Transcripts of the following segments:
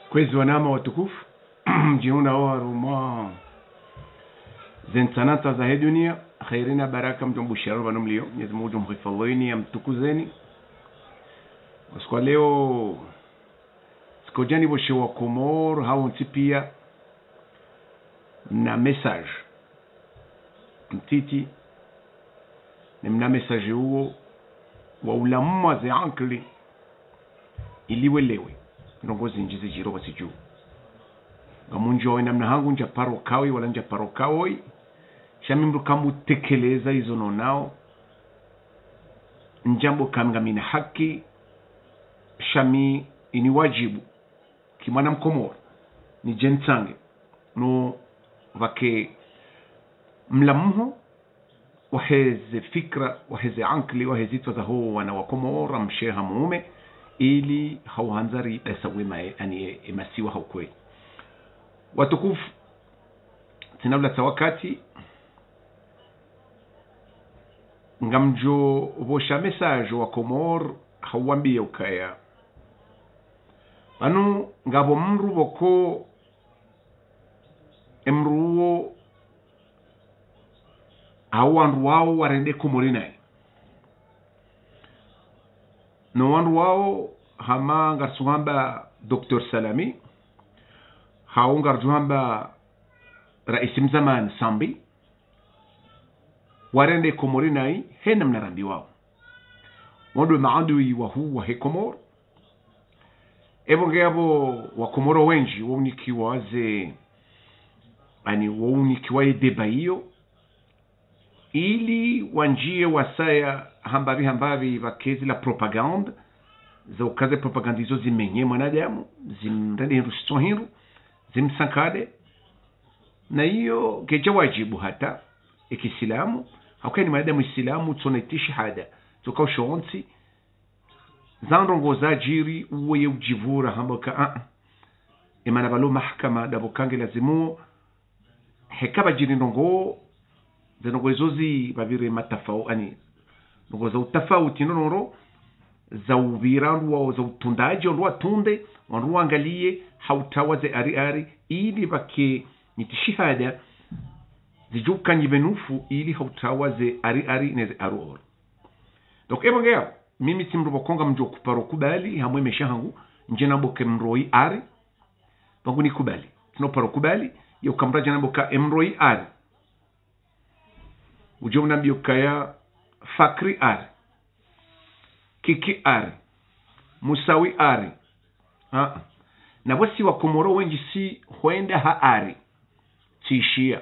Kwezi wanama watukufu jiuna waruma zensanata za hii dunia khairina baraka mtumbusharu vanumlio Mwenyezi Mungu mhifadhini amtukuzeni. Kwa leo sikojani boshe wa Komoro hao pia na message mtiti na message huo wa ulama za ankli iliwelewe nongozi njizi jiro basiju ngamunjo namna hangu nja paro kawi wala nja paro kawi shamimru kamu tekeleza hizo nonao njambo kamgamina haki shami ini wajibu kimwana mkomoro ni jentsange no vake mlamuho waheze fikra waheze ankli waheze za ho wana wakomora msheha muume ili hauhanzari dasawema yani emasiwa haukwe watukufu tinabla tawakati ngamjo bosha message wa Komor hawambie ukaya banu ngabo mru boko emruo awandu wao warende Komorina no wandu wao hama ngarsuhamba Dr. Salami hao ngarsuhamba Rais Mzaman Sambi warende Komorina hena mnarambi wao wandu maadui wa huu wa Komor ebongabo wa Komoro wenji wonikiwaze ani wonikiwaye deba hiyo ili wanjie wasaya hambavi vakezi la propaganda za ukaze propaganda hizo zimenye mwanadamu zimrende hiru zimsankade na hiyo keja wajibu hata ikisilamu hakani mwanadamu islamu tsoneti shahada tukaushonsi zandongo za jiri uwe ujivura hambaka imana balo mahkama dabokange lazimu hekaba jiri ndongo zenongo zozi babire matafau ani ndongo za utafauti ndonoro za uvirandu wa za utundaji ndo watunde ndo angalie hautawaze ari ili bake nitishihada zijuka nyibenufu ili hautawaze ari neze aror donc ebongea mimi simrubo konga mjo kuparo kubali hamwe meshahangu nje naboke mroi ari bangu ni kubali tunoparo kubali yo kamraja naboka emroi ari ujo nambio kaya fakri ari kiki ari musawi ari na wasi wa Komoro wenji si huenda ha ari tishia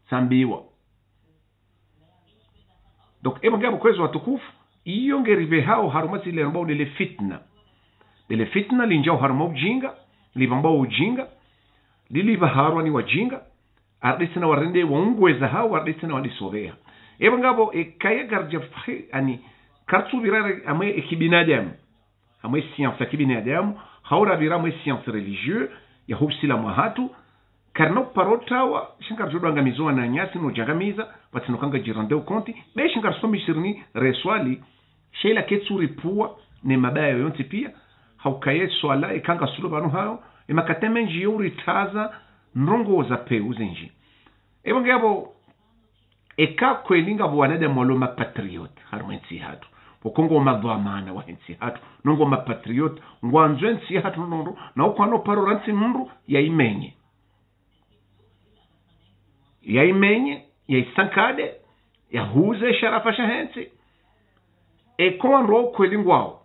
sambiwa donc ebongea bokwezo watukufu iyo ngerive hao harumati ile ambao ile fitna linjao harumau jinga libambao ujinga liliva harwani wajinga ardisina warende waungweza hao ardisina walisovea eba ngabo kaya garja ani kartu birare amwe ekibinadamu amwe science kibinadamu haura biramo science religieux ya hubsila mwahatu karno parotawa shinkar jodanga mizoa na nyasi no jangamiza patino kanga jirande ukonti be shinkar somi sirni reswali sheila ketsuri puwa ne mabaya yonti pia haukaye swala ikanga sulu banu hao imakateme njiuri taza ndongo za peuzenji ebongabo eka kwelinga bwanade moloma patriot harwensi hatu pokongo madhamana wa hensi hatu nongo mapatriot ngwanzwensi hatu nondo na ukwano paroransi mru ya imenye ya isankade ya huze sharafa shahensi eko wanro kwelingwao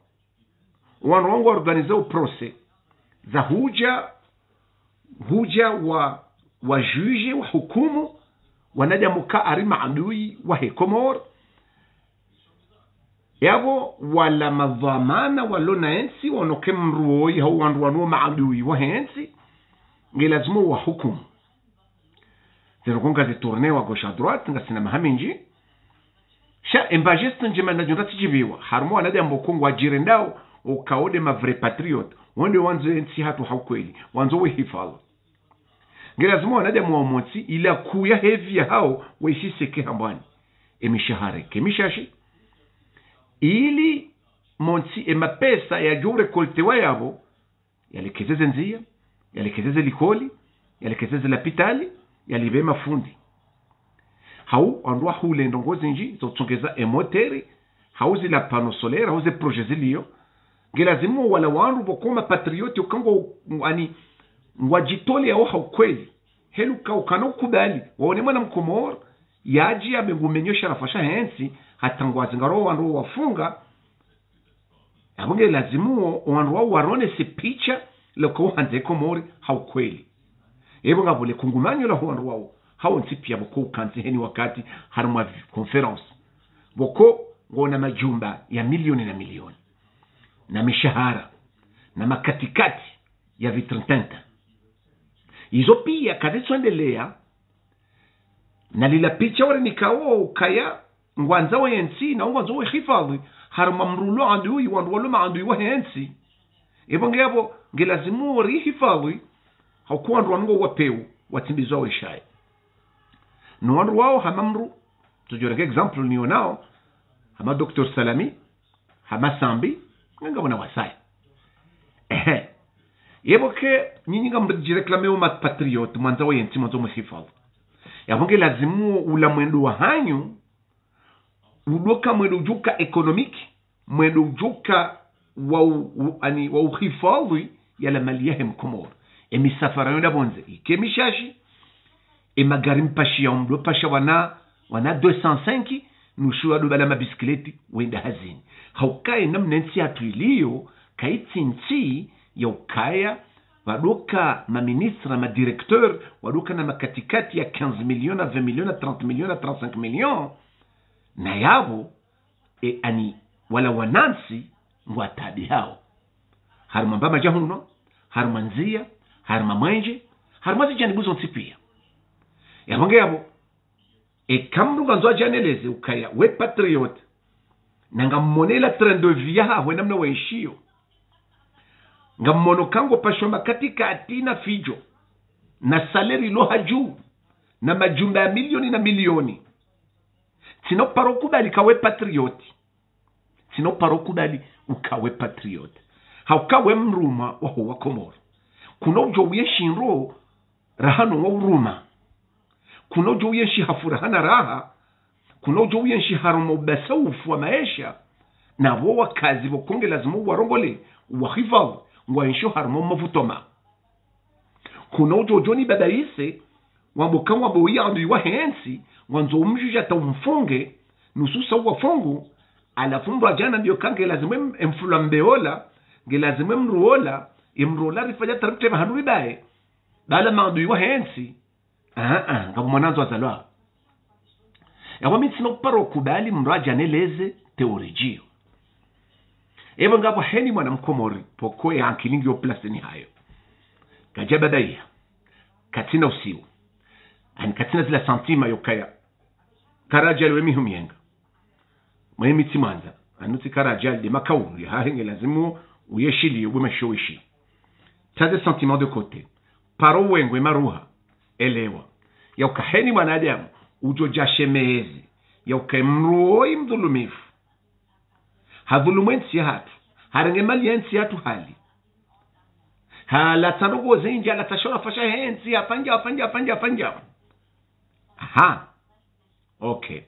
wanro organize o procès za huja wa juge wa hukumu wanaja muka arima adui wa Komor yabo wala madhamana walona ensi wanoke mruoi hau wanruanu maadui wa hensi ngilazimu wa hukumu zerokonga zitourne wa gauche à droite ngasina mahaminji sha embajeste njema na jonta tijibiwa harmo anade mbokongo ajirendao ukaode ma vrai patriote wonde wanzo ensi hatu haukweli wanzo we hifala ngilazimu anade muomotsi ila kuya heavy hao weisiseke hambani emishahare kemishashi ili monsi emapesa ya jure koltewa yabo yalekezeze nzia yalekezeze likoli, yalekezeze lapitali, yalibe mafundi. Hau andwa hule ndongozi nji zotsongeza emoteri, hauzi la pano solaire, hauzi projet zilio. Ngelazimu wala wanru bokoma patrioti ukango ani wajitole ya oha ukweli. Helu ka ukano kubali. Waone mwana mkomor yaji ya mengumenyosha rafasha hensi hatangwazi ngaro wanru wafunga. Abunge lazimu wanru warone se picha loko hanze komori haukweli. Ebo ngabule kungumanyo la wanru wao. Hao ntipia boko ukanzi heni wakati harumwa conference. Boko ngona majumba ya milioni na milioni. Na mishahara. Na makatikati ya vitrintenta. Izo pia kazi tuendelea. Na lila picha wale nikawa ukaya ngwanza wa yensi na ngwanza wa hifadhi. Haruma mrulo andui wanduwaluma andui wa yensi. Ebo ngebo ngelazimu wari hifadhi. Haukuwa nduwanungo wapeu watimbizo wa ishai. Nuwandu wao hamamru. Tujoreke example niyo nao. Hama Dr. Salami. Hama Sambi. Nga wana wasai. Yebo ke nyinyi nga mjireklame uma patriot mwanza wa yenti mwanza mhifadhi. Yabonge lazimu ula mwendo wa hanyu udoka mwendo ujuka ekonomiki, mwendo ujuka wa uhifadhi yala maliyahe mkomoro. Misafara yonda bonze ikemishashi magari mpashi ya mdo pasha wana 205 nushuwa do bala mabisikleti wenda hazini. Haukaye namnensi atuilio kaiti nchi ya ukaya wadoka maministra madirekteur wadoka na makatikati ya 15 milioni, 20 milioni, 30 milioni, 35 milioni na yabo ani wala wanansi mwatabi hao haruma mbama jahuno haruma nzia haruma mwenje haruma zijanibuzo ntipia yabonge yabo kamru ganzo janeleze ukaya we patriot nanga monela train de vie ha we namna waishio ngamono kango pashoma katika atina fijo na saleri lo haju na majumba ya milioni na milioni sino parokubali kawe patriot sino parokubali ukawe patriot haukawe mruma waho wa Komoro kuno ujo uyeshinro rahano wa uruma kuno ujo uyeshi hafurahana raha kuno ujo uyeshi haruma ubasaufu wa maisha na wawa kazi wakonge lazimu warongole wahifadhi waensho harmo mavutoma kuna ujojoni badaise wamboka wabo yandu wa hensi wanzo umjuja ta umfunge nususa wafungu alafumba jana ndio kange lazima emfula mbeola ngelazima mruola imrola rifaja tarikte hanuri bae bala mandu wa hensi ngabo mwananzo azalwa yawa mitsino paro kubali mraja neleze teorijio. Ebo ngabo heni mwana mkomori poko ya ankilingi yo plastini hayo. Kajaba daya. Katina usiu. Ani katina zila santima yokaya. Karajali we mihu mienga. Mwemi timanza. Anuti karajali de makauru. Ya henge lazimu uyeshili uwe showishi. Tade sentiment de kote. Paro wengwe maruha. Elewa. Ya ukaheni mwana adamu. Ujo jashe mehezi. Ya ukemruoi mdhulumifu. Hadhulumensi hatu harenge maliensi hatu hali hala tarugo zinja la tashora fasha hensi apanja aha okay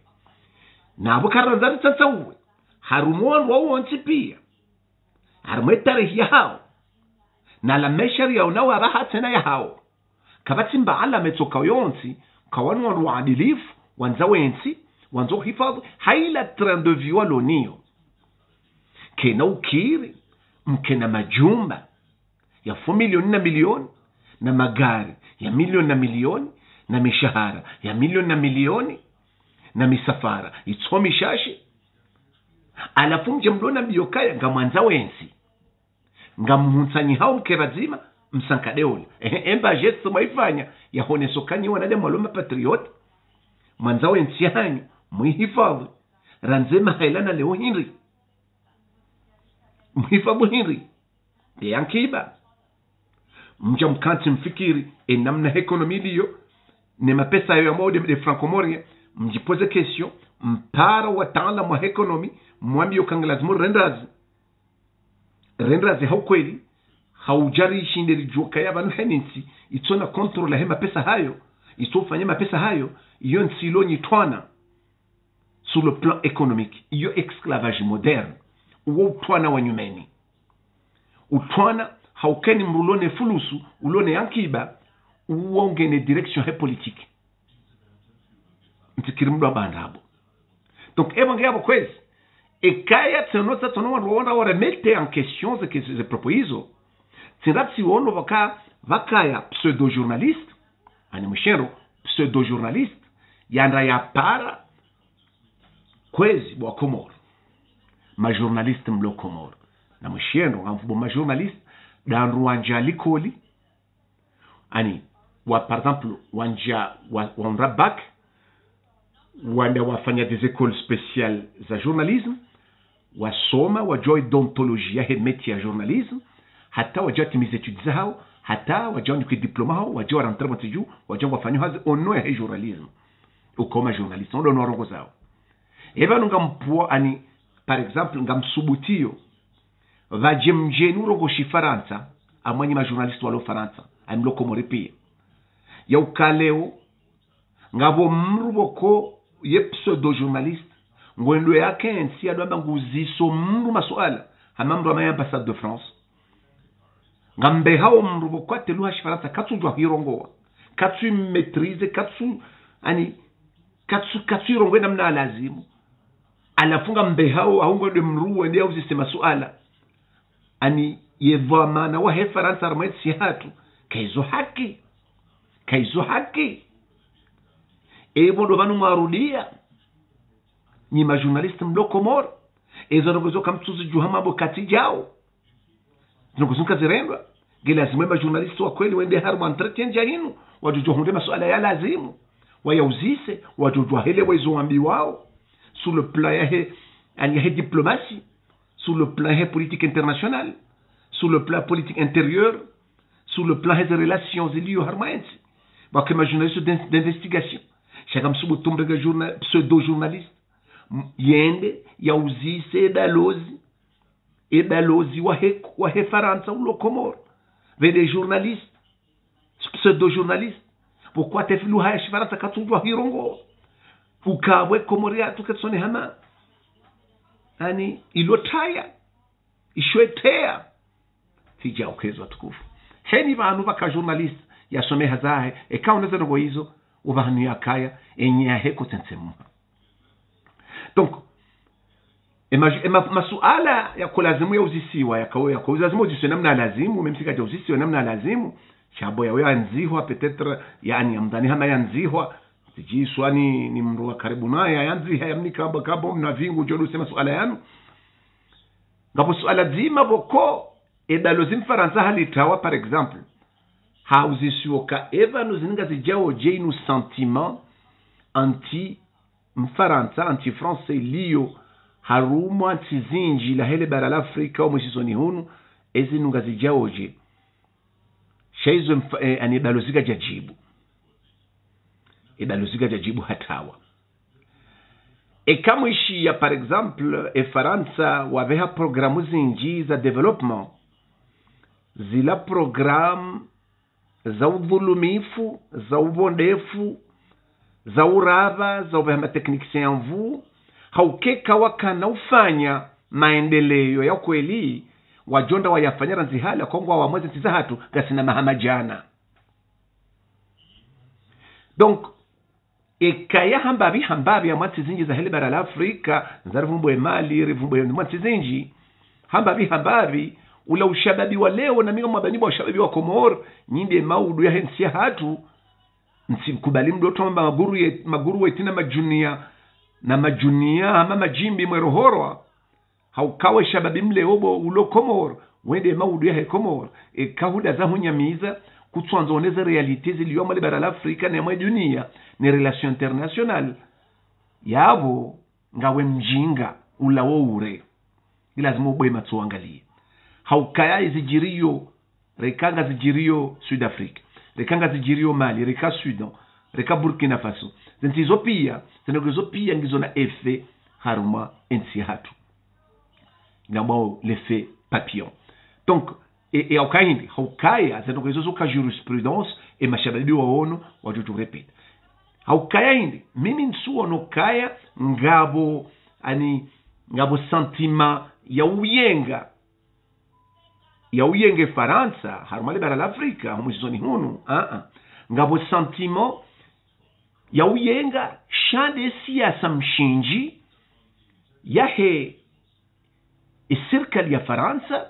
na bukaranza tsatsawe harumon wawonsi pia harmetare ya hao na la meshari ya unawa rahatena ya hao kabatsimba ala metsoka yonsi kawanu waadilifu wanzawensi wanzo hifadhi haila train de vie walonio kena ukiri mkena majumba ya 4 milioni na milioni na magari ya milioni na milioni na mishahara ya milioni na milioni na misafara itsomi shashi alafu mje mdona biyokaya ngamwanza wensi ngamunsanyi hao mkerazima msankadeole emba gesto maifanya ya honesokanyi wanade maloma patriot mwanza wensi hanyu muhifadhi ranzema hailana leo hinri mhifadhi hinri yankiba mja mkanti mfikiri namna ekonomi liyo ni mapesa ya mode de francomoria mjipoze question mpara wa taala mwa ekonomi mwambi yokangalazmu rendrazi haukweli haujari shinde lijoka ya banu heninsi itona control hema pesa hayo itofanya mapesa hayo iyo nsilo nyitwana sur le plan économique iyo esclavage moderne uwo utwana wa nyumeni utwana haukeni mrulone fulusu ulone yankiba uongene direction he politique ntikiri mdo bandabo donc ebonge yabo kwezi ekaya tsenota tono wona wa remettre en question ce que ces propositions tsinapsi wono vakaya pseudo journaliste ani mshero pseudo journaliste yanda ya para kwezi bwa Komoro ma journaliste mlo Komoro na mshendo ngamfubo ma journaliste dan Rwanja likoli ani wa par exemple wanja wa rabak wanda wafanya des écoles spéciales za journalisme wasoma wajoi dontologia he métier ya journalisme hata wajati mes études zao hata wajoni ku diploma hao wajua rentrer mtiju wajua wafanya hazi ono ya journalisme ukoma journaliste ndo norongo zao eva nungampua ani par exemple ngamsubutio vaje mjenu rogo shifaransa amwanyi ma journaliste walo faransa amlo Komori pia ya ukaleo ngabo mruboko ye pseudo journaliste ngwendo yake ensi adwamba nguziso mru masuala hamamru ama ambassade de France ngambe hao mruboko atelu hashifaransa katsu jwa hirongoa katsu maîtrise katsu ani katsu irongo namna lazimu alafunga mbe hao aungo de mruwe ndio uzisema masuala ani yevamana wa he faransa armaitsi hatu kaizo haki ebo ndo vanu marudia ni ma journaliste mlo Komoro ezo ngozo kamtuzu juhamabo kati jao ngozo zirendwa gila zimwe ma journaliste wa kweli wende harma entretien jahinu wajujo hunde masuala ya lazimu wayauzise wajujo hele wezo ambi wao sur le plan ya diplomatie sur le plan politique international sur le plan politique intérieur sur le plan des relations ilio harmaensi bakwe ma journaliste d'investigation chagam subutumbrega pseudo journaliste yende yauzise edalozi wa he faransa ulo Komoro vede journaliste pseudo journaliste pourquoi te filu haya faransa katujwa hirongo ukabwe Komoria tuketsone hama ani ilotaya ishwetea tija ukezwa tukufu heni vanhu vaka journaliste yasome hazahe ekauneze ngo hizo ubahani yakaya enya heko tensemu donc masuala ya kulazimu ya uzisiwa ya kulazimu uzisiwa namna lazimu memsika ja uzisiwa namna lazimu chabo ya wewe nzihwa peut-être yani amdani hama yanzihwa sijiswani ni mru wa karibu naye yanziha yamnika kabo mna vingu jodo sema suala yanu ngapo suala zima boko edalozim faransa halitawa par exemple hauzisiwoka eva nuzinga zijao jeinu sentiment anti mfaransa anti français liyo harumu anti zinji la hele bara l'Afrika omusisoni hunu ezi nunga zijao je shaizo anibaloziga jajibu edaloziga jajibu hatawa ekamwishi ya par exemple Faransa waveha programu zinji za development zila program za udhulumifu za ubondefu za urava za uvehama teknikisien mvu haukeka wakana ufanya maendeleo ya kweli wajonda wayafanya ranzihala kongwa wa mwezi tizahatu gasina mahamajana donc ekaya hambabi ya mwati zinji za hele bara la Afrika nzarivumbo Mali rivumbo mwati zinji hambabi ula ushababi wa leo na mingo mabanibu wa ushababi wa Komoro nyinde maudu ya hensia hatu nsikubali mdoto maguru wetina majunia na majunia ama majimbi mwerohorwa haukawe shababi mleobo ulo Komoro wende maudu ya he Komoro kahuda za hunyamiza kutwanzoneza realite ziliyo mwa bara la Afrika na mwa dunia ni relation international yabo ngawe mjinga ulawo ure lazima ubwe matsuangalie haukaya zijirio rekanga zijirio Sud Africa rekanga zijirio Mali reka Sudan reka Burkina Faso zintizo pia ngizo na effet haruma ensi hatu ngabo l'effet papillon donc e aukaindi haukaya zanokezo ka jurisprudence e mashabadi wa ono wajojo repeat haukaya hindi mimi nsuo no kaya ngabo sentiment ya uyenge Faransa harumale bara l'Afrika humuzoni hunu ngabo sentiment ya uyenga shande siasa mshinji yahe serikali ya Faransa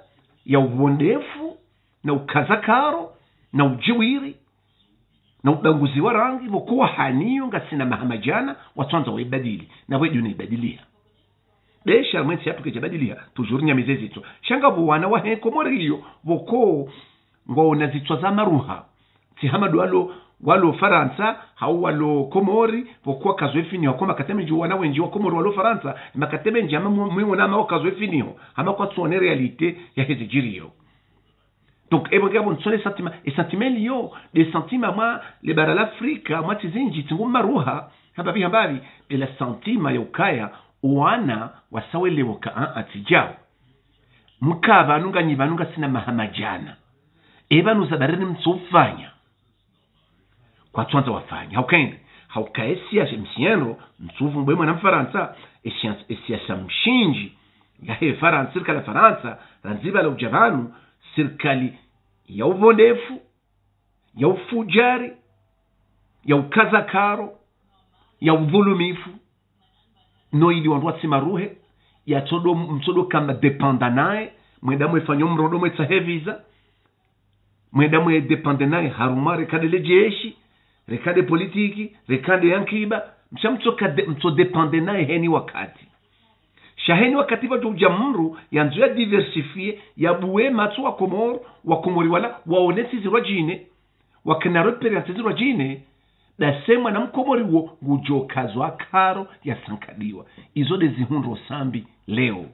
ya ubondefu na ukazakaro na ujiwiri na ubanguzi wa rangi vokuwa haniyo ngasina mahamajana watwanza waibadili na wedu naibadilia besha mwensi yapu kejabadilia tujuru nyamize zito shanga wana wa heko moriyo voko ngona zitwa za maruha si hamadu walo Faransa hau walo Komori vokuwa kazwefini wako makateme nji wana wenji wa Komori walo Faransa makateme nji hama mwiwona hama wakazwefini ho hama kwa tuone realite ya hezi jiriyo. Donc ebongabo nsone sentiment liyo des sentiments moi le bara l'Afrika moi tizinji tingu maruha hambavi de la sentiment ya ukaya wana wasawele woka atijao mukaba nunga sina mahamajana eba nuzabareni mtsufanya kwa tuanza wafanya haukaesia msieno msuvu mbwema na Faransa siasa mshinji ya he Faransa serikali ya Faransa ranziba la ujavanu serikali ya uvondefu ya ufujari ya ukazakaro ya uvulumifu no ili wandu simaruhe ya mtodo kama dependa nae mwedamu efanyo mrodo mwetsa heviza mwedamu depende nae harumare kadele jeshi rekade politiki rekade yankiba mto depende nae heni wakati shaheni wakati wa jamru yanzu ya diversifie ya buwe matu wa komori wala waonesi zirwajine wakina reperiansi zirwajine da sema na mkomori wo ngujokazwa karo ya sankadiwa izo de zihunro sambi leo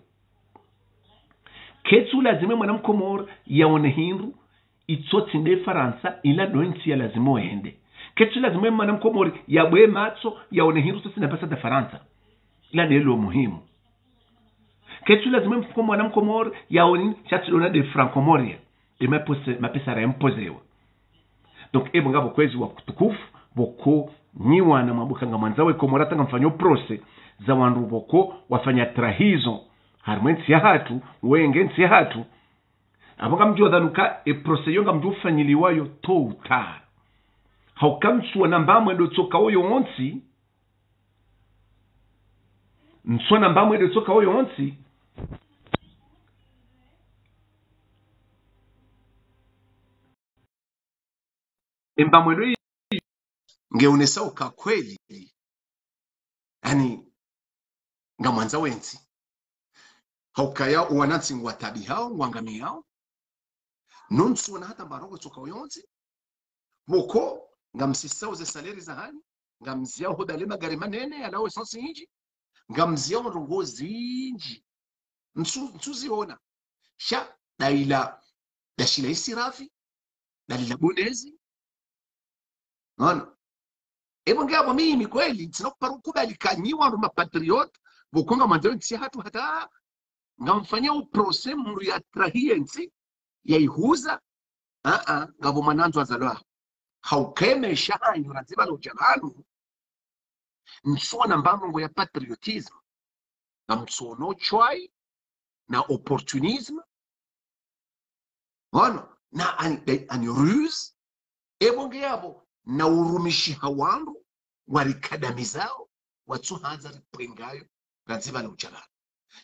ketsu lazime mwana mkomori yaone hindu itsotinde Faransa ila dointi ya lazime oende ketsu lazime mwana mkomori ya buwe matso yaone hindu sosina pasa da Faransa ila nelo muhimu ketsu lazima mwana mkomori yaoni chatulona de francomoria de mapesa imposewa. Donc ngabo kwezi wa kutukufu boko nyiwana mabukanga manzawe komorata ngamfanyo prose za wandu boko wafanya trahizo harmwensi ya hatu wengensi ya hatu abanga mjua dhanuka prose yonga mjufanyiliwayo to utar haukamsuwa nambamwe ndo tsoka oyo onsi nswa nambamwe ndo tsoka oyo onsi mbamwendo ngeonesa uka kweli yani ngamwanza wenzi haukaya uwanatsi ngwatabi hao ngwangami hao nonsu na hata barogo tsoka oyonzi boko ngamsisao ze saleri za hani ngamzia hodale magari manene alao essence inji ngamzia rongozi inji nsuziona sha daila dashila isirafi dalila bonezi ngabo mimi kweli tsinokubali kanyiwa ru mapatriot bokonga manzo ntsi hatu hata ngamfanyia uprose mru ya trahiensi ya ihuza ngabo mananzo azalwa haukeme shahanyo raziba lo jabanu nsona mbambo ya patriotism ngamtsono chwai na opportunisme na ani ruse ngabo na urumishi hawandu warikadamizao watsuhanza ripwengayo raziba la ujabanu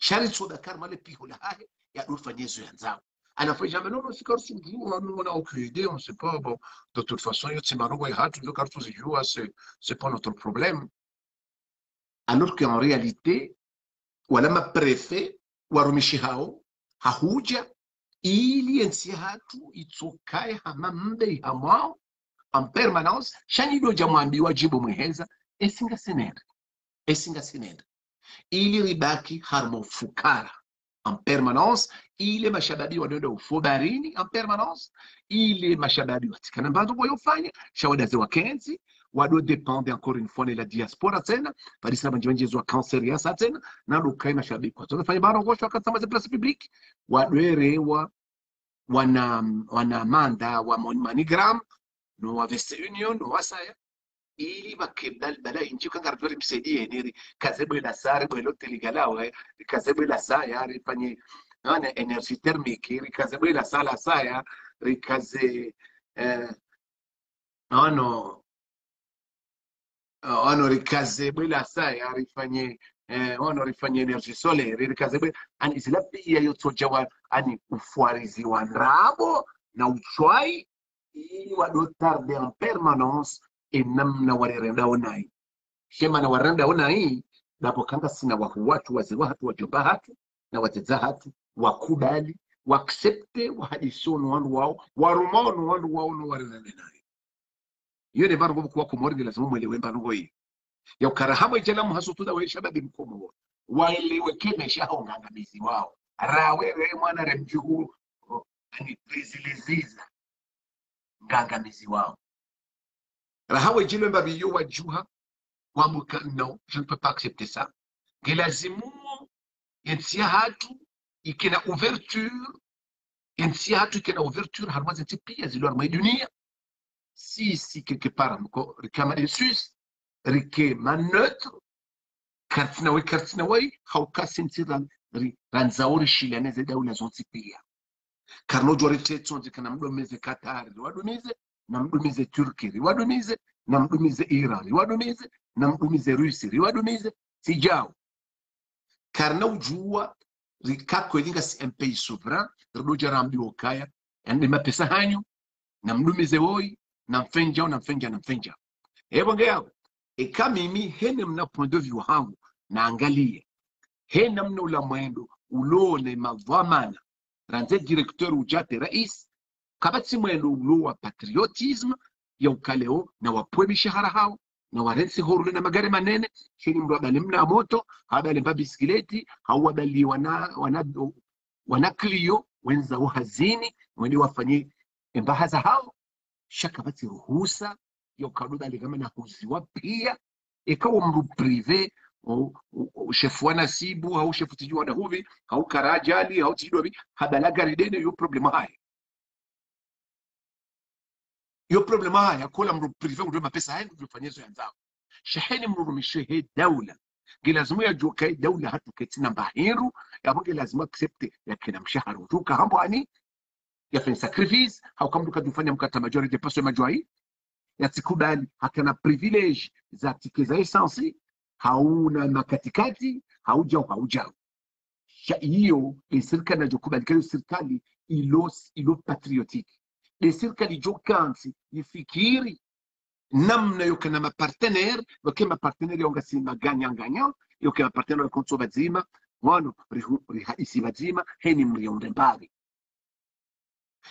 shari tsoda karmale piho la hahe ya urfanyezo yanzao anafanya jamais non c'est comme si on a aucune idée on sait pas bon de toute façon yo tsimarongo ya hatu ndio kartu zijua c'est pas notre problème alors qu'en réalité wala ma préfet warumishi hao hahuja ili ensi hatu itsokae hamambe hamwao en permanence shani do jamwambi wajibu muheza esinga senenda ili ribaki harmo fukara en permanence ile mashababi wanaenda ufobarini en permanence ile mashababi watikana mbanzo wayofanya shawadaze wakenzi wado depende encore une fois de la diaspora tena parisa banjanje zo cancer ya tena na lukai mashababi kwa tunafanya barongo shwa kama za place publique wadoerewa wana manda wa MoneyGram no wa Western Union no wasaya ili bakebdal bala inchi kangartori msaidie niri kazebo la sare bwelo teligalawe kazebo la saya rifanye ana energy thermique rikazebo la sala saya rikaze ano rikazebo la saya rifanye rifanye energy solaire rikazebo ani zilapia yotojawa ani ufuarizi wa nrabo na uchwai ili wadotarde en permanence namna warenda onai shema na warenda onai dapo kanga sina watu waziwa hatu wajoba hatu na wateza hatu wakubali waaccepte wahadisono wandu wao warumono wandu wao no warenda nai yone baro kwa kumorgi lazima mwelewe mbano hii ya ukarahamu ijalamu hasutuda wa shababi mkomo waelewe keme shaho ngangamizi wao rawewe mwana remjuhu ani priziliziza ngangamizi wao rahawe jilo mbabiyo wajuha wamuka non je ne peux pas accepter ça gelazimu yensia hatu ikena ouverture harmaze tipia zilo armai dunia si quelque part mko kama en Suisse rike neutre kartina we haukasinti ranzauri shilaneze daula zontipia karno jorite tonze kana mdomeze Qatar wadumize na mdumize Turki wadumize na mdumize Iran wadumize na mdumize Rusi wadumize sijao karna ujua rikako elinga si un pays souverain roja rambi okaya ande mapesa hanyu na mdumize woi na mfenja ebo ngeo mimi hene mna point de vue hangu na angalie hene mna ula mwendo ulone mavamana ranze directeur ujate rais kabati mwendo ulo wa patriotisme ya ukaleo na wapwe mishahara hao na warensi horule na magari manene shini mdo abali mna moto habali mba bisikileti hawabali wana Clio wenza uhazini mwende wafanye mbahaza hao shakabati ruhusa ya ukaluda ligama na huziwa pia ikawa mru prive shefu wana sibu au shefu tiju wana huvi au karajali au tiju wabi habalaga ridene yo problema haya kola mru prive udwe mapesa haya kufanyezo ya nzao shaheni mru mishehe daula gilazimu ya jukai daula hatu ketina mbahiru ya bunge lazimu accepte ya kina mshahara utuka hambo ani ya feni sacrifice hau kamduka dufanya mkata majority paso ya majuai ya tikubali hakana privilege za tike za essence hauna makatikati haujao hiyo ni serikali na jokubali kayo serikali ilo patriotique ni serikali jokansi ifikiri namna yoka na mapartenaire wakema partenaire yonga si maganya yoka partenaire konso bazima wano rihaisi bazima heni mrionde mbali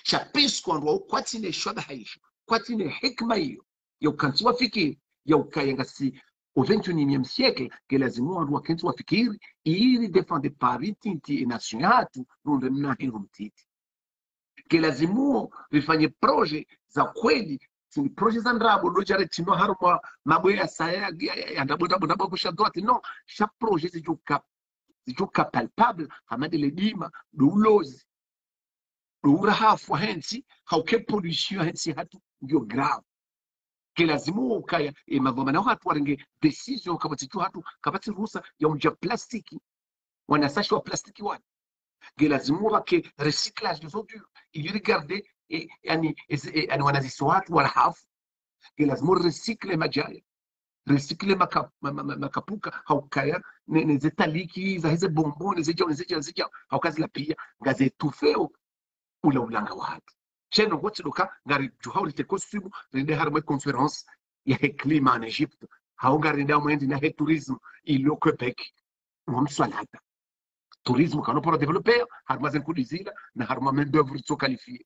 shapisco ndo kwatine shoda haisha kwatine hikma hiyo yokansi wafikiri yokayanga si au 21e siècle que lazimu wandu wakenzi wafikiri ili defende paritinti e nationatu nunde mnahi rumtiti que lazimu vifanye proje za kweli si proje za ndrabo dojare tino haruma mabwe ya saya ya ndabo kusha droite non chaque projet zijuka palpable hamade ledima doulozi doura hafu hensi hauke pollution hensi hatu ndio grave que lazimu ukaya mavomana watu warenge decision kabati tu hatu kabati ruhusa ya unja plastiki wanasashi wa plastiki wani que lazimu wake recyclage des ordures ili regarder yani wanazisi watu wala hafu que lazimu recycle majaya recycle makapuka haukaya nezetaliki za hize bombone zeja haukazi la pia ngaze tufeo ula ulanga wa hatu cheno wote doka ngari juhauli te costume rende harmo conference ya climat en Egypte haungari nda mwendi na tourisme ilo Quebec mwamswalata tourisme kano pour développer harmo zen kudizila na harmo main d'œuvre so qualifiée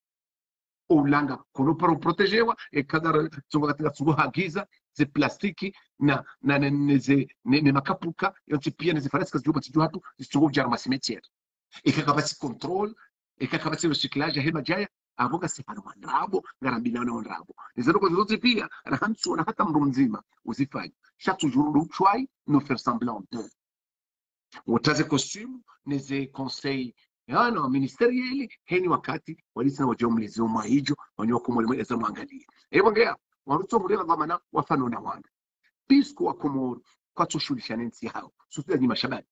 ulanga kono pour protéger wa e kadar tsunga katika tsunga hagiza ze plastiki na ne makapuka yonti pia ne zifareska juba tiju hatu tsunga jarma cimetière e kakabati contrôle e kakabati recyclage hema jaya avoka sifano wandrabo ngarambila na wandrabo nizero kwa zote pia rahamsu na hata mru mzima usifanye chaque jour nous try nous faire semblant de wotaze costume neze conseil yana ministeriali heni wakati walisina wajomlezi wa hijo wanyo kumweleza mwangalia ngea waruto murela dhamana wafano na wana pisco wa Komoro kwa tushulisha nensi hao sutia ni mashabani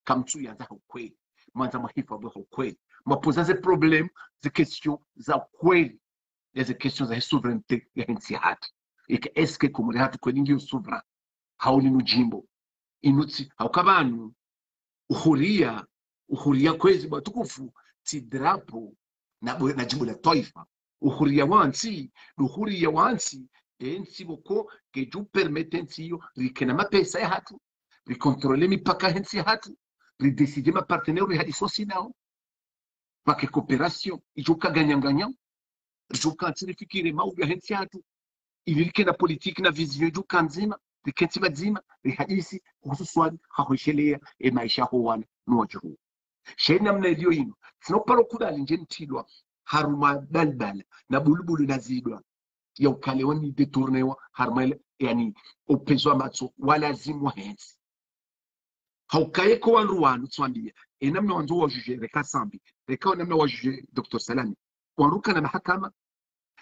kamtu yanza ukweli mwanza mahifa bwa ukweli mapozaze problem ze question za ukweli ze question za souveraineté ya nchi hatu ike eske Komoro hatu kweli ndio souverain hauli nujimbo inuti haukabanu uhuria kwezi batukufu ti drapo na jimbo la taifa uhuria wansi ensi boko keju permete nsiyo rikena mapesa ya hatu rikontrole mipaka hensi ya hatu rideside mapartenere hadi sosi nao pake cooperation ijuka ganyanganya ijuka nsirifikire mau ya hensi ya hatu ilirike na politiki na vision ijuka nzima rikenti mazima rihadisi hususwani hahoishelea maisha howana nuwajuhu shena mna ilio ino sinoparo kudali njeni tilwa haruma balbala na bulubulu na zidwa ya ukalewani detournewa harma yani upezwa matso walazimu hensi haukaye ko wanruwanu tswambia namna wanzo wa juge reka sambi reka namna wa juge Dr. Salami waruka na mahakama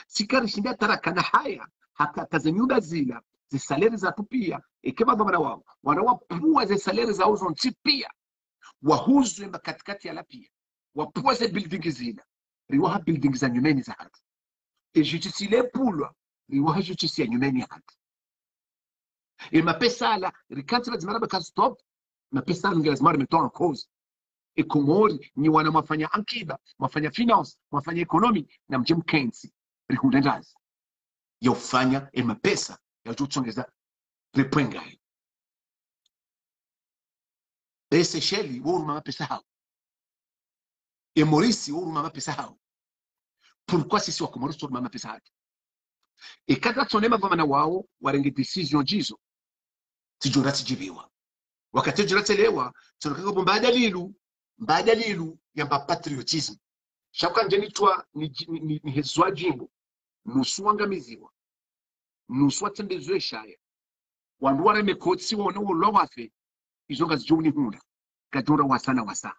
sikari shinda taraka na haya haka tazemiuda zila ze salaire za tupia ikeba dhamana wao wanawapua ze salaire za uzo ntipia wahuzwe katikati ya lapia wapua ze building zila riwaha building za nyumeni za hatu justice ile pulwa riwaha justice ya nyumeni hatu mapesa ala rikanti lazima baka stop mapesa ala lazima metoa cause Komori ni wana mafanya ankiba mafanya finance mafanya economy na mjem kensi rihundazi yofanya mapesa ya tutsongeza repwengai Seychelles wuru mapesa hao Maurice wuru mapesa hao pourquoi sisi wa Komoro sio mapesa hao kada tsonema vamana wao warenge decision jizo tijora tijibiwa wakati jora telewa tunakaka bomba badalilu ya patriotism shaka njenitwa ni hezwa jimbo nusu angamiziwa nusu atembezwe shaya wandu wale mekotsi wona ulowafe izonga zijuni hunda kadora wasa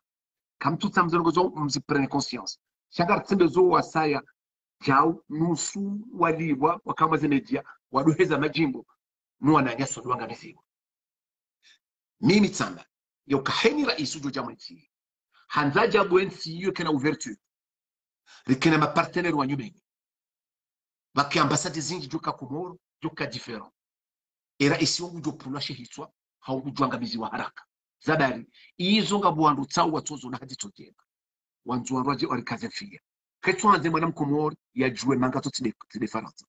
kamtu tamzongozo mziprene conscience shaka tsembezo wasaya jao nusu waliwa wakama zemedia waduheza majimbo nuwa nyaso duangamiziwa mimi tsamba yokaheni rais ujo jamwenti hanzaja bwensi iyo kana ouverture rikena ma partenaire wa nyumeni baki ambassade zingi joka Komoro joka different era isi wangu jo pulashe hitwa haungujwangamizi wa haraka zabari izo ngabwandu tsawu watozo na hadi tokeba wanzu wanwaje walikaze fia ketu anze mwana Komoro ya juwe manga to tide Faransa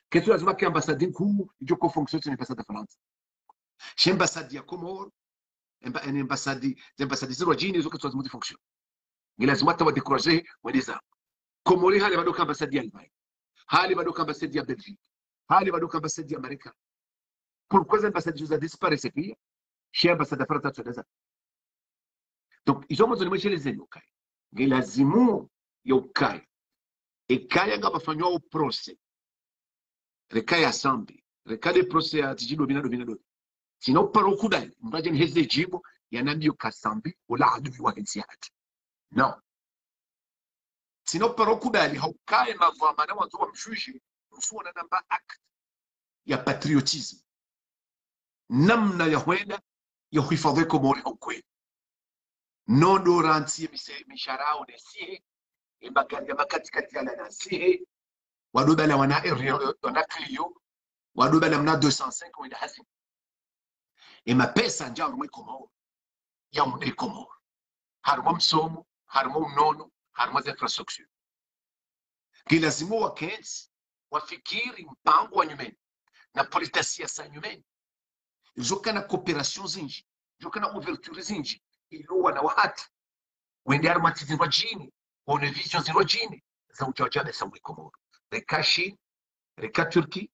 ketu lazima ki ambassade nku joko fonction tine pesa de France ambassade ya Komoro ambassade zero jini zo ketu lazima fonction lazima tawa décourager waliza Komori hali bado ambassade ya Allemagne hali bado ambassade ya Belgique hali bado ambassade ya Amerika pourquoi ambassade juza disparaître pia chez ambassade France tunaweza donc ils ont besoin de chez les yokai ngelazimu yokai ekaya ngabafanywa o procès rekaya sambi rekale procès ya tijido binado sino paro kudai mbaje heze jibo yanambio kasambi wala adu wa hensiyat no sino paro kudali haukae mavama na watu wa mshushi msuona namba act ya patriotism namna ya hwenda ya kuhifadhi Komoro ukweli nondo ranti misharao de sie mbaganja makatikati ya na sie wadoba la wana Clio wadoba la mna 205 wenda hasi mapesa njao mwe Komoro ya mwe Komoro harimo msomo harimo mnono harimo infrastructure kilazimu wa kensi wafikiri mpango wa nyumeni na politasia sa nyumeni joka na coopération zinji joka na ouverture zinji ilo wana watu wende armati zinwa jini one vision zinwa jini za ujawajabe sa mwe Komoro reka Chine reka Turki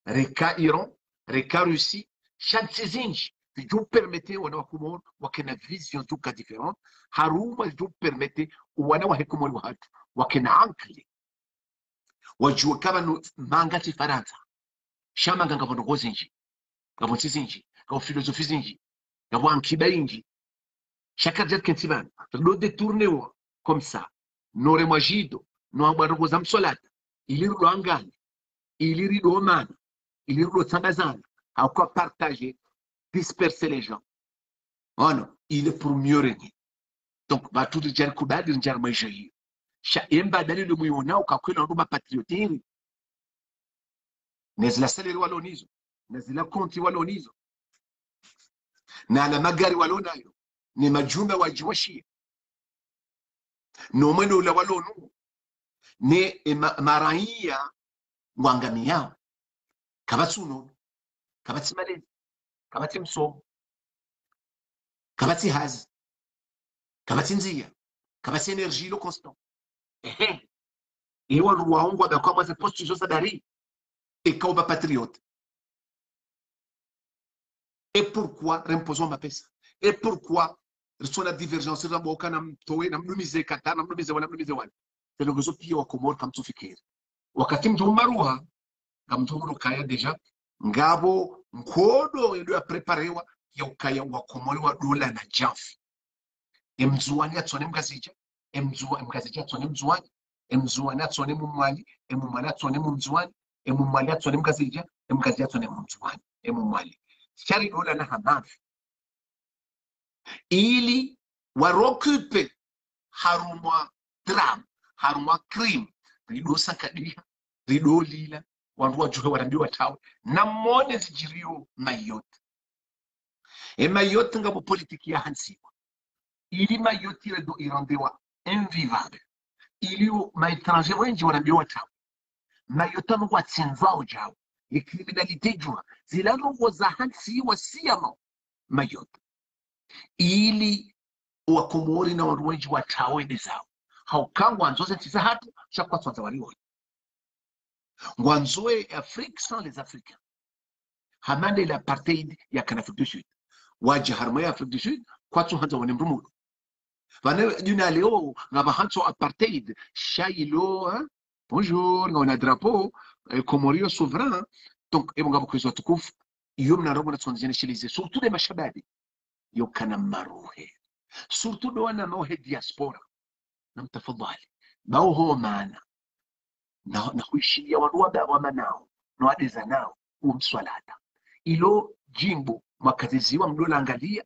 reka Iran reka Russie shanti zinji viju permete wana wa Komoro wakena vision zuka different haruma viju permete wana wa Komoro watu wakena ankli wajua kama mangati Faransa shama nganga vono zinji ngabo zinji ngabo philosophie zinji ngabo ankiba inji shaka jet kentiban do détourner wa comme ça nore mwajido no abwarongo za msolata ilirdo angani ilirido mana ilirdo tambazana hauka partager disperser les gens oh non il est pour mieux régner donc ba tout de jar kubadi njar majeyi sha emba dalilo muiona ukakwela ndo patriotini nezila salary walonizo nezila konti walonizo na la magari walonayo ni majumba wajiwashia no mwendo ula walonu ne maraia wangamia kabatsuno kabati malezi kabati msomo kabati hazi kabati nzia kabati energie lo constant iwa ruwaongo bakwa mwaze postu zosa dari et kauba patriote. Et pourquoi remposons ma pesa? Et pourquoi son la divergence na boka na mtoe na mnumize kata na mnumize wala c'est le réseau pia wa Komoro kama tufikiri wakati mtumaruha kama mtumuru kaya deja ngabo nkodo ndio preparewa ya ukaya wa Komoro wa dola na jafi emzuani atsone mgazija mgazija atsone mzuani emzuani atsone mumwali emumwali atsone mumzuani emumwali atsone mgazija mgazija atsone mumzuani emumwali shari dola na hamafi ili warokupe harumwa dram harumwa cream rido sakadia rido lila wandu wajuhe warambiwa tawe na mone zijirio mayot mayot ngabo politiki ya hansiwa ili mayot redo irandewa invivable ili maétranger wengi warambiwa tawe mayot anu watsinzao jao ye criminalité jua zilano waza hansiwa siyama mayot ili wakomori na wandu wengi watawende zao haukangwa nzoze tisa hatu shakwa twanza walioni ngwanzoe Afrique sans les Africains hamande l'apartheid ya kana Afrique du Sud waje harmoya Afrique du Sud kwa tu hanza wani mrumudu vane duna leo ngaba hanzo apartheid shayilo bonjour ngona drapeau komorio souverain donc ngaba kwezo tukufu yom na robo na twanzania shilize surtout les mashababi yo kana maruhe surtout doana mohe diaspora na mtafadhali bao ho maana na kuishia waduada wa manao na wadeza nao umswalata ilo jimbo makaziziwa mdola angalia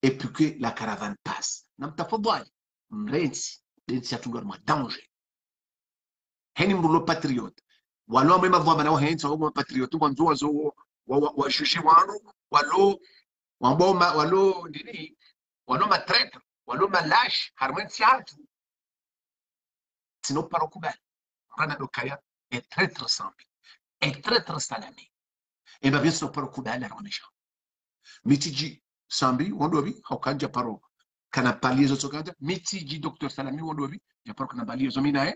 et puis que la caravane passe na mtafadhali mrensi densi atungwa mwa danger heni mrulo patriote walo mema vwa manao hensi wa patriote wanzo zo wa shushi wanu walo ndini walo matraite walo malash harmensi hatu sino parokubali Rana Dokaya est traître simple, est traître salami. Et bien sûr, par coup d'aller à l'onage. Mitiji Sambi, Wandovi, Hokanja Paro, Kanapali Zokanda, Mitiji Docteur Salami Wandovi, Japaro Kanabali Zominae.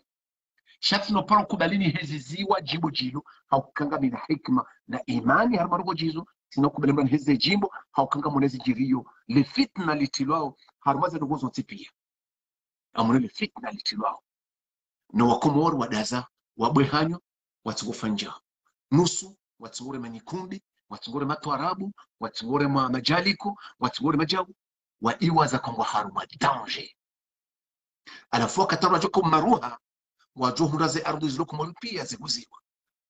Chaque no paro kubalini heziziwa jimbo jilo, Haukanga mina hikma na imani harmarugo jizo, sino kubalimani heze jimbo, Haukanga monezi jirio, le fitna litilwao, harmaza nugozo tipia. Amone le fitna litilwao. Na wakomoro wadaza wabwehanyo watsugofanja nusu watsugore manyikumbi watsugore matwarabu watsugore majaliko watsugore majabu wa iwaza kwamba haruma danger alafu kataro joko maruha wajohura ze ardhi ziloko pia ziguziwa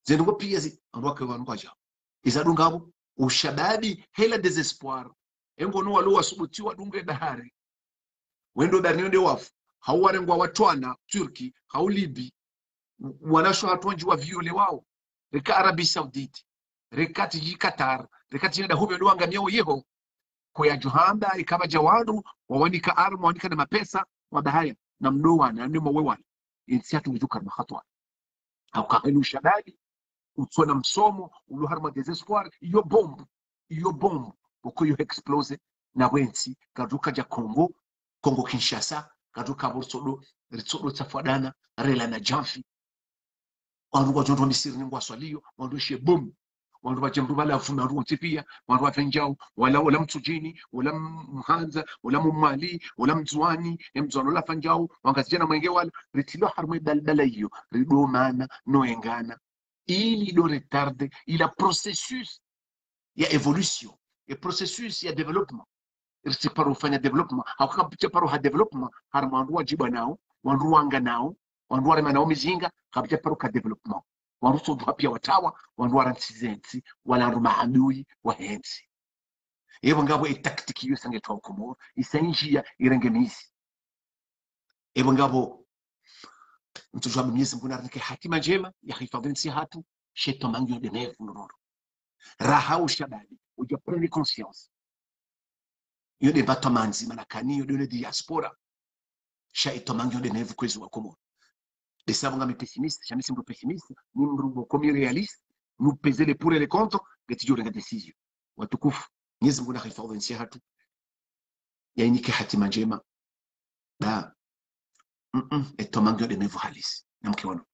zengo pia andwake wanwaja izadungabo ushababi hela desespoir engo no walo wasubutiwa dunge bahari wendo barnionde wafu hawarengwa watwana Turki haulibi wanasho hatonji wa viole wao reka Arabi Saudite reka tiji Qatar reka tinda hube ndo angamia yeho kwa Johanda ikaba jawadu wawanika armu wanika na mapesa wa bahaya na mdoa na ndimo wewana insiatu wizuka na khatwa au kaenu shababi utona msomo uluharma desespoir iyo bomb uko yo explose na wensi kaduka ja Congo Kinshasa kaduka borsodo ritsodo tsafadana rela na jamfi wandu wajondo misiri ngwa swalio wandu she bom wandu wajemru bala funa ruo tipia wandu watenjao wala mtujini wala mhanza wala mumali wala mzwani mzwano la fanjao wangazijana mwenge wala ritilo harmo dalbala hiyo rido mana noengana ili do retarde ila processus ya evolution et processus ya développement irtiparo fanya development hakapita paro ha development har mandu wajiba nao wandu wanga nao wandu wale manao mizinga kapita paro ka development wandu so pia watawa wandu warantsizenzi wala rumaadui wa hensi ebo ngabo itaktiki yo sange twa Komoro isanjia irengemisi ebo ngabo mtujwa Mwenyezi Mungu narike hatima njema ya hifadhi hatu sheto mangyo de nevu noro raha ushabadi uja prendre conscience yo de batamanzi manakani yo de diaspora shaito mangyo de nevu kwezu wa Komoro de savonga mi pessimiste jamais simple pessimiste ni mrugo comme réaliste nous peser les pour et les contre geti jo renga décision watukufu Mwenyezi Mungu narihifadhi hatu yainike hatima njema da eto mangyo de nevu halisi namkiona